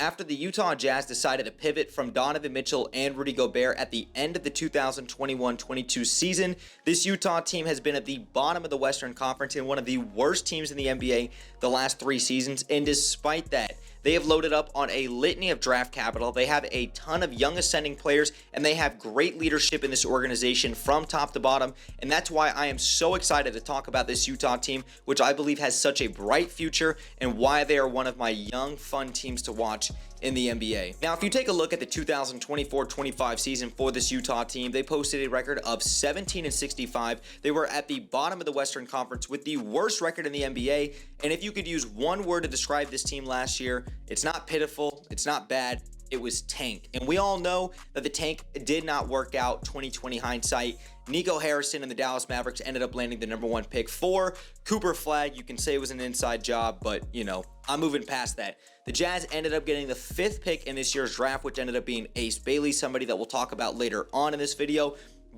After the Utah Jazz decided to pivot from Donovan Mitchell and Rudy Gobert at the end of the 2021-22 season, this Utah team has been at the bottom of the Western Conference and one of the worst teams in the NBA the last 3 seasons. And despite that, they have loaded up on a litany of draft capital. They have a ton of young ascending players, and they have great leadership in this organization from top to bottom. And that's why I am so excited to talk about this Utah team, which I believe has such a bright future, and why they are one of my young, fun teams to watch in the NBA. Now, if you take a look at the 2024-25 season for this Utah team, they posted a record of 17-65. They were at the bottom of the Western Conference with the worst record in the NBA. And if you could use one word to describe this team last year, it's not pitiful, it's not bad, it was tank. And we all know that the tank did not work out. 2020 hindsight. Nico Harrison and the Dallas Mavericks ended up landing the number 1 pick for Cooper Flagg. You can say it was an inside job, but I'm moving past that. The Jazz ended up getting the 5th pick in this year's draft, which ended up being Ace Bailey, somebody that we'll talk about later on in this video.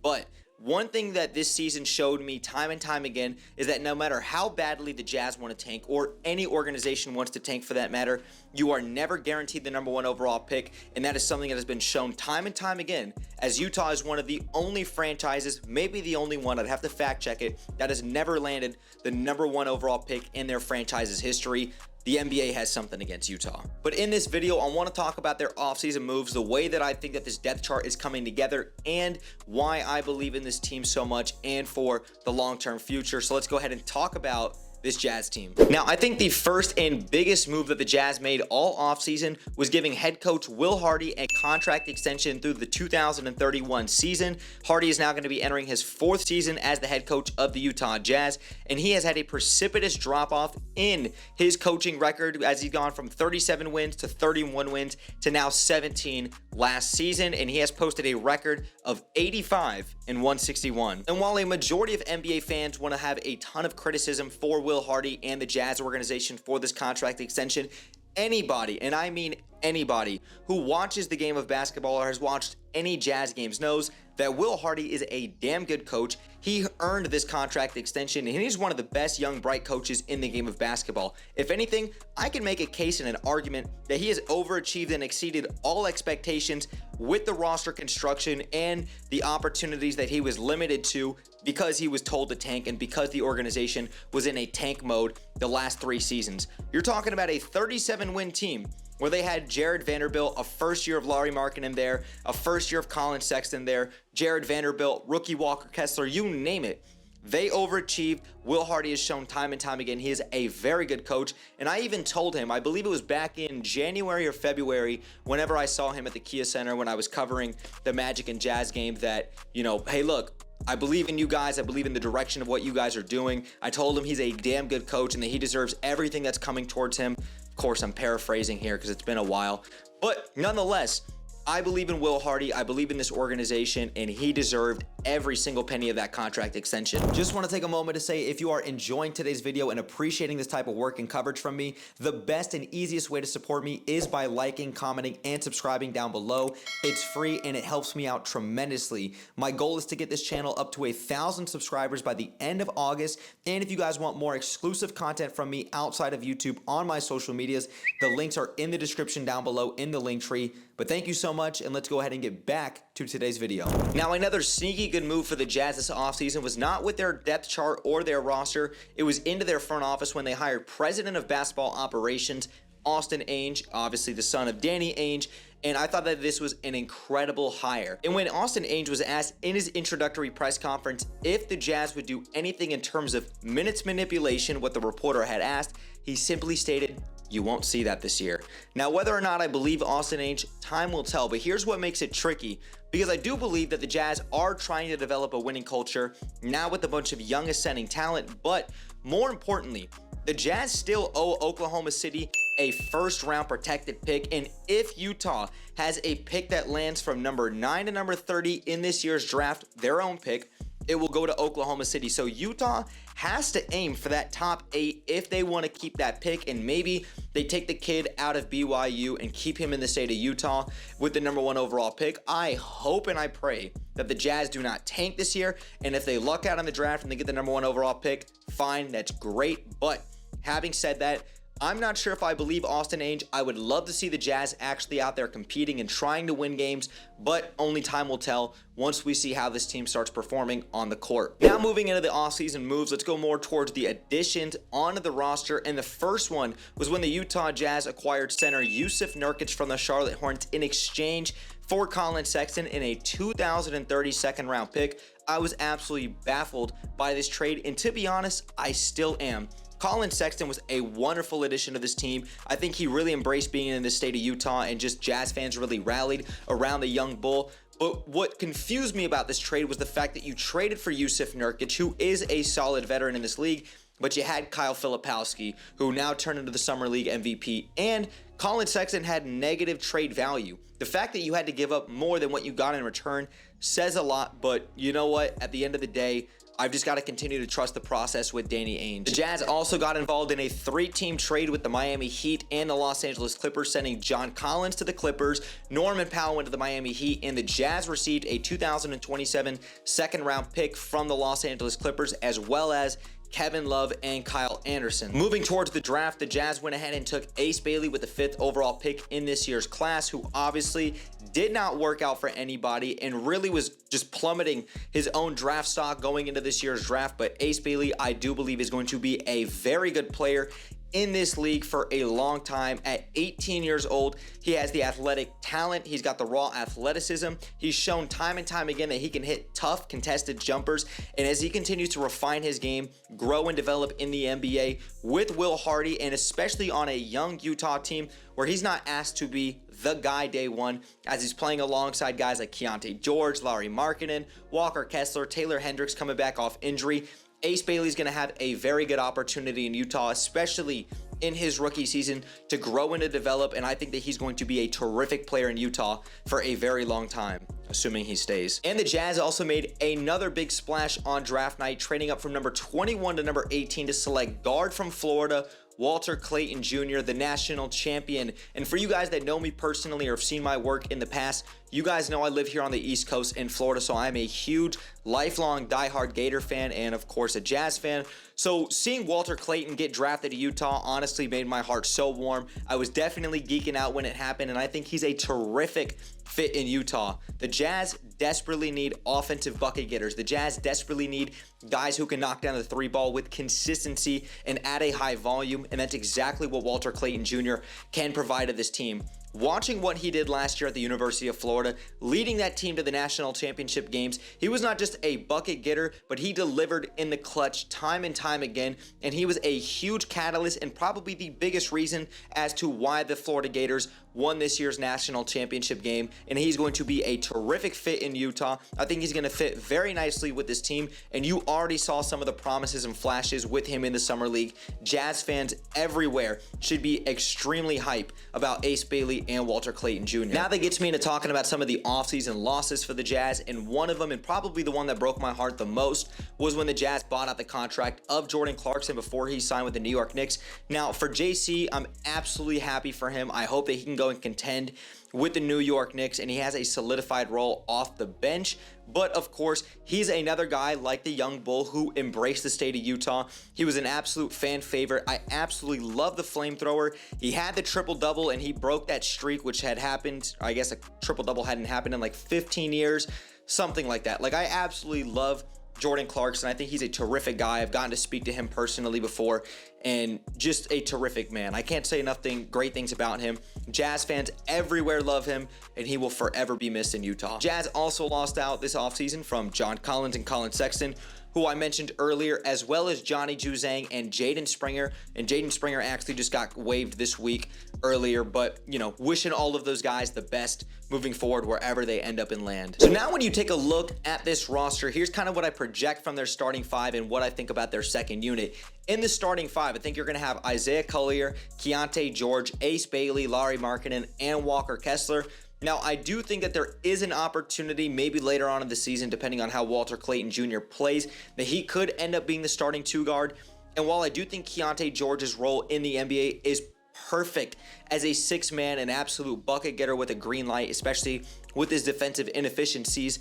But one thing that this season showed me time and time again is that no matter how badly the Jazz want to tank, or any organization wants to tank for that matter, you are never guaranteed the number 1 overall pick. And that is something that has been shown time and time again, as Utah is one of the only franchises, maybe the only one, I'd have to fact check it, that has never landed the number 1 overall pick in their franchise's history. The NBA has something against Utah. But in this video, I want to talk about their offseason moves, the way that I think that this depth chart is coming together, and why I believe in this team so much and for the long-term future. So let's go ahead and talk about this Jazz team. Now, I think the first and biggest move that the Jazz made all offseason was giving head coach Will Hardy a contract extension through the 2031 season. Hardy is now going to be entering his 4th season as the head coach of the Utah Jazz, and he has had a precipitous drop-off in his coaching record as he's gone from 37 wins to 31 wins to now 17 last season, and he has posted a record of 85 and 161. And while a majority of NBA fans want to have a ton of criticism for Will Hardy and the Jazz organization for this contract extension, anybody, and I mean anybody, who watches the game of basketball or has watched any Jazz games knows that Will Hardy is a damn good coach. He earned this contract extension, and he's one of the best young, bright coaches in the game of basketball. If anything, I can make a case and an argument that he has overachieved and exceeded all expectations with the roster construction and the opportunities that he was limited to because he was told to tank and because the organization was in a tank mode the last 3 seasons. You're talking about a 37-win team where they had Jared Vanderbilt, a first year of Larry Markkinen there, a first year of Colin Sexton there, Jared Vanderbilt, rookie Walker Kessler, you name it. They overachieved. Will Hardy has shown time and time again he is a very good coach. And I even told him, I believe it was back in January or February, whenever I saw him at the Kia Center when I was covering the Magic and Jazz game, that, hey, look, I believe in you guys. I believe in the direction of what you guys are doing. I told him he's a damn good coach and that he deserves everything that's coming towards him. Of course, I'm paraphrasing here because it's been a while, but nonetheless, I believe in Will Hardy. I believe in this organization, and he deserved every single penny of that contract extension. Just want to take a moment to say, if you are enjoying today's video and appreciating this type of work and coverage from me, the best and easiest way to support me is by liking, commenting, and subscribing down below. It's free and it helps me out tremendously. My goal is to get this channel up to 1,000 subscribers by the end of August. And if you guys want more exclusive content from me outside of YouTube on my social medias, the links are in the description down below in the link tree. But thank you so much, and let's go ahead and get back to today's video. Now, another sneaky good move for the Jazz this offseason was not with their depth chart or their roster. It was into their front office when they hired President of Basketball Operations Austin Ainge, obviously the son of Danny Ainge, and I thought that this was an incredible hire. And when Austin Ainge was asked in his introductory press conference if the Jazz would do anything in terms of minutes manipulation, what the reporter had asked, he simply stated, "You won't see that this year." Now, whether or not I believe Austin Ainge, time will tell, but here's what makes it tricky, because I do believe that the Jazz are trying to develop a winning culture now with a bunch of young ascending talent, but more importantly, the Jazz still owe Oklahoma City a first-round protected pick, and if Utah has a pick that lands from number 9 to number 30 in this year's draft, their own pick, it will go to Oklahoma City. So Utah has to aim for that top 8 if they want to keep that pick, and maybe they take the kid out of BYU and keep him in the state of Utah with the number 1 overall pick. I hope and I pray that the Jazz do not tank this year, and if they luck out on the draft and they get the number 1 overall pick, fine, that's great. But having said that, I'm not sure if I believe Austin Ainge. I would love to see the Jazz actually out there competing and trying to win games, but only time will tell once we see how this team starts performing on the court. Now moving into the offseason moves, let's go more towards the additions onto the roster, and the first one was when the Utah Jazz acquired center Jusuf Nurkic from the Charlotte Hornets in exchange for Collin Sexton in a 2030 second round pick. I was absolutely baffled by this trade, and to be honest, I still am. Collin Sexton was a wonderful addition to this team. I think he really embraced being in the state of Utah, and just Jazz fans really rallied around the young bull. But what confused me about this trade was the fact that you traded for Jusuf Nurkic, who is a solid veteran in this league, but you had Kyle Filipowski, who now turned into the Summer League MVP, and Collin Sexton had negative trade value. The fact that you had to give up more than what you got in return says a lot, but you know what? At the end of the day, I've just got to continue to trust the process with Danny Ainge. The Jazz also got involved in a 3-team trade with the Miami Heat and the Los Angeles Clippers, sending John Collins to the Clippers, Norman Powell went to the Miami Heat, and the Jazz received a 2027 second-round pick from the Los Angeles Clippers, as well as Kevin Love and Kyle Anderson. Moving towards the draft, the Jazz went ahead and took Ace Bailey with the 5th overall pick in this year's class, who obviously did not work out for anybody and really was just plummeting his own draft stock going into this year's draft. But Ace Bailey, I do believe, is going to be a very good player in this league for a long time. At 18 years old, he has the athletic talent. He's got the raw athleticism. He's shown time and time again that he can hit tough contested jumpers. And as he continues to refine his game, grow and develop in the NBA with Will Hardy, and especially on a young Utah team where he's not asked to be the guy day one, as he's playing alongside guys like Keontae George, Lauri Markkanen, Walker Kessler, Taylor Hendricks coming back off injury, Ace Bailey's going to have a very good opportunity in Utah, especially in his rookie season, to grow and to develop, and I think that he's going to be a terrific player in Utah for a very long time, assuming he stays. And the Jazz also made another big splash on draft night, trading up from number 21 to number 18 to select guard from Florida, Walter Clayton Jr., the national champion. And for you guys that know me personally or have seen my work in the past, you guys know I live here on the East Coast in Florida, so I'm a huge, lifelong, diehard Gator fan and, of course, a Jazz fan. So seeing Walter Clayton get drafted to Utah honestly made my heart so warm. I was definitely geeking out when it happened, and I think he's a terrific fit in Utah. The Jazz desperately need offensive bucket getters. The Jazz desperately need guys who can knock down the 3 ball with consistency and at a high volume, and that's exactly what Walter Clayton Jr. can provide to this team. Watching what he did last year at the University of Florida, leading that team to the national championship games, he was not just a bucket getter, but he delivered in the clutch time and time again, and he was a huge catalyst and probably the biggest reason as to why the Florida Gators won this year's national championship game, and he's going to be a terrific fit in Utah. I think he's going to fit very nicely with this team, and you already saw some of the promises and flashes with him in the Summer League. Jazz fans everywhere should be extremely hype about Ace Bailey and Walter Clayton Jr. Now that gets me into talking about some of the offseason losses for the Jazz, and one of them, and probably the one that broke my heart the most, was when the Jazz bought out the contract of Jordan Clarkson before he signed with the New York Knicks. Now, for JC, I'm absolutely happy for him. I hope that he can go and contend with the New York Knicks, and he has a solidified role off the bench. But of course, he's another guy like the young bull who embraced the state of Utah. He was an absolute fan favorite. I absolutely love the flamethrower. He had the triple-double, and he broke that streak, which had happened, I guess a triple-double hadn't happened in like 15 years, something like that. Like, I absolutely love Jordan Clarkson. I think he's a terrific guy. I've gotten to speak to him personally before, and just a terrific man. I can't say enough great things about him. Jazz fans everywhere love him, and he will forever be missed in Utah. Jazz also lost out this offseason from John Collins and Collin Sexton, who I mentioned earlier, as well as Johnny Juzang and Jaden Springer. And Jaden Springer actually just got waived this week earlier, but, you know, wishing all of those guys the best moving forward wherever they end up and land. So now when you take a look at this roster, here's kind of what I project from their starting 5 and what I think about their second unit. In the starting 5, I think you're going to have Isaiah Collier, Keontae George, Ace Bailey, Lauri Markkanen, and Walker Kessler. Now, I do think that there is an opportunity maybe later on in the season, depending on how Walter Clayton Jr. plays, that he could end up being the starting 2 guard. And while I do think Keontae George's role in the NBA is perfect as a 6-man, an absolute bucket getter with a green light, especially with his defensive inefficiencies,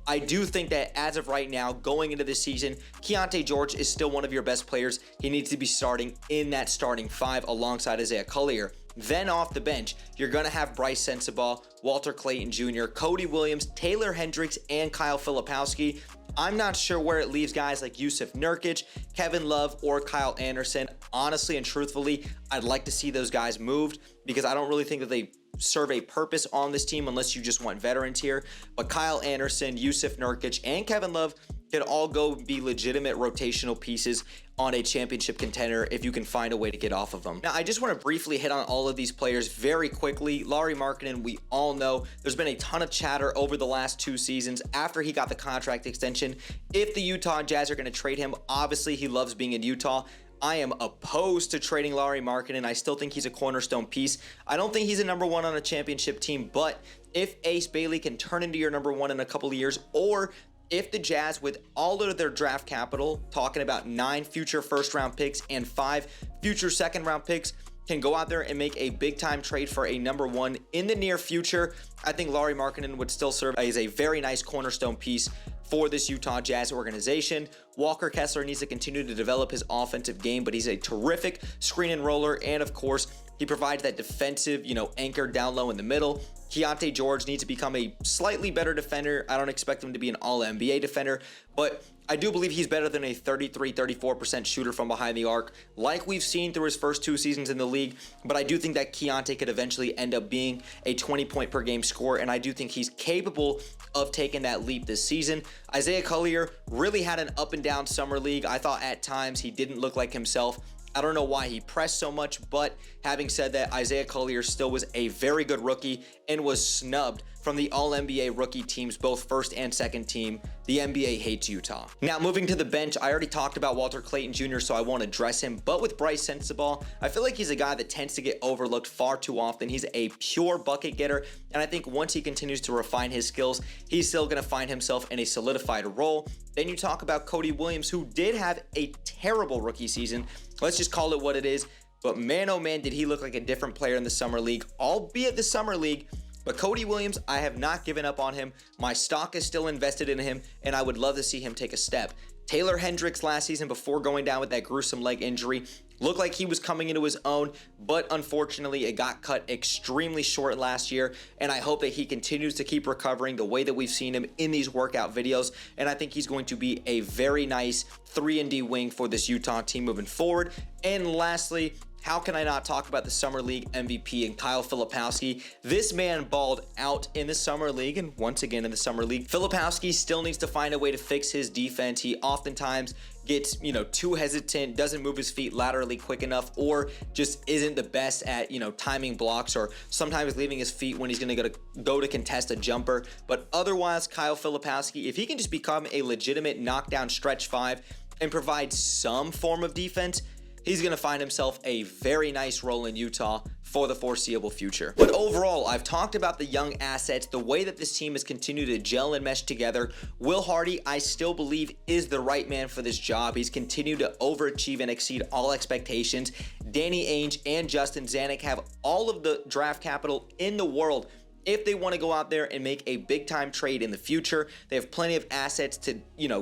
I do think that as of right now, going into this season, Keyonte George is still one of your best players. He needs to be starting in that starting five alongside Isaiah Collier. Then off the bench, you're going to have Bryce Sensabaugh, Walter Clayton Jr., Cody Williams, Taylor Hendricks, and Kyle Filipowski. I'm not sure where it leaves guys like Yusuf Nurkic, Kevin Love, or Kyle Anderson. Honestly and truthfully, I'd like to see those guys moved because I don't really think that they serve a purpose on this team unless you just want veterans here. But Kyle Anderson, Yusuf Nurkic, and Kevin Love can all go be legitimate rotational pieces on a championship contender if you can find a way to get off of them. Now, I just want to briefly hit on all of these players very quickly. Lauri Markkanen, we all know there's been a ton of chatter over the last 2 seasons after he got the contract extension. If the Utah Jazz are going to trade him, obviously he loves being in Utah. I am opposed to trading Lauri Markkanen. I still think he's a cornerstone piece. I don't think he's a number 1 on a championship team, but if Ace Bailey can turn into your number 1 in a couple of years, or if the Jazz, with all of their draft capital, talking about 9 future first-round picks and 5 future second-round picks, can go out there and make a big-time trade for a number 1 in the near future, I think Lauri Markkanen would still serve as a very nice cornerstone piece for this Utah Jazz organization. Walker Kessler needs to continue to develop his offensive game, but he's a terrific screen and roller, and of course, he provides that defensive, anchor down low in the middle. Keyonte George needs to become a slightly better defender. I don't expect him to be an all-NBA defender, but I do believe he's better than a 33-34% shooter from behind the arc, like we've seen through his first 2 seasons in the league. But I do think that Keyonte could eventually end up being a 20-point-per-game scorer, and I do think he's capable of taking that leap this season. Isaiah Collier really had an up-and-down summer league. I thought at times he didn't look like himself. I don't know why he pressed so much, but having said that, Isaiah Collier still was a very good rookie and was snubbed from the All-NBA rookie teams, both first and second team. The NBA hates Utah. Now, moving to the bench, I already talked about Walter Clayton Jr., so I won't address him, but with Bryce Sensabaugh, I feel like he's a guy that tends to get overlooked far too often. He's a pure bucket getter, and I think once he continues to refine his skills, he's still going to find himself in a solidified role. Then you talk about Cody Williams, who did have a terrible rookie season. Let's just call it what it is. But man, oh man, did he look like a different player in the summer league, albeit the summer league. But Cody Williams, I have not given up on him. My stock is still invested in him, and I would love to see him take a step. Taylor Hendricks last season, before going down with that gruesome leg injury, looked like he was coming into his own, but unfortunately it got cut extremely short last year, and I hope that he continues to keep recovering the way that we've seen him in these workout videos, and I think he's going to be a very nice 3-and-D wing for this Utah team moving forward. And lastly, how can I not talk about the Summer League MVP and Kyle Filipowski? This man balled out in the Summer League, and once again in the Summer League. Filipowski still needs to find a way to fix his defense. He oftentimes gets, too hesitant, doesn't move his feet laterally quick enough, or just isn't the best at, timing blocks, or sometimes leaving his feet when he's going to go to contest a jumper. But otherwise, Kyle Filipowski, if he can just become a legitimate knockdown stretch 5 and provide some form of defense, he's going to find himself a very nice role in Utah for the foreseeable future. But overall, I've talked about the young assets, the way that this team has continued to gel and mesh together. Will Hardy, I still believe, is the right man for this job. He's continued to overachieve and exceed all expectations. Danny Ainge and Justin Zanuck have all of the draft capital in the world. If they want to go out there and make a big-time trade in the future, they have plenty of assets to,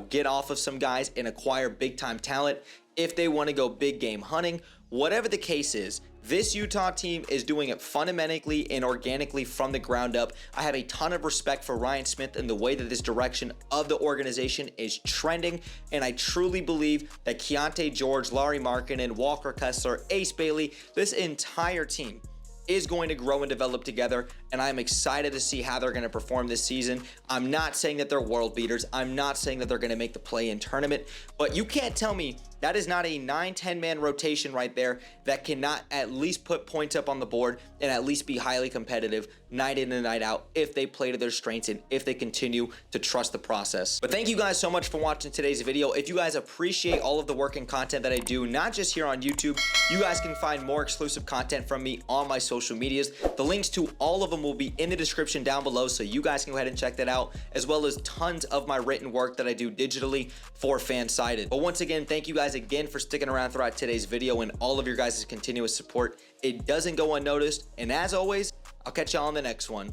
get off of some guys and acquire big-time talent. If they want to go big game hunting, whatever the case is, this Utah team is doing it fundamentally and organically from the ground up. I have a ton of respect for Ryan Smith and the way that this direction of the organization is trending, and I truly believe that Keyonte George, Lauri Markkanen, Walker Kessler, Ace Bailey, this entire team is going to grow and develop together, and I'm excited to see how they're going to perform this season. I'm not saying that they're world beaters. I'm not saying that they're going to make the play-in tournament, but you can't tell me that is not a 9-10 man rotation right there that cannot at least put points up on the board and at least be highly competitive night in and night out if they play to their strengths and if they continue to trust the process. But thank you guys so much for watching today's video. If you guys appreciate all of the work and content that I do, not just here on YouTube, you guys can find more exclusive content from me on my social medias. The links to all of them will be in the description down below, so you guys can go ahead and check that out, as well as tons of my written work that I do digitally for Fansided. But once again, thank you guys again for sticking around throughout today's video and all of your guys' continuous support. It doesn't go unnoticed, and as always, I'll catch y'all on the next one.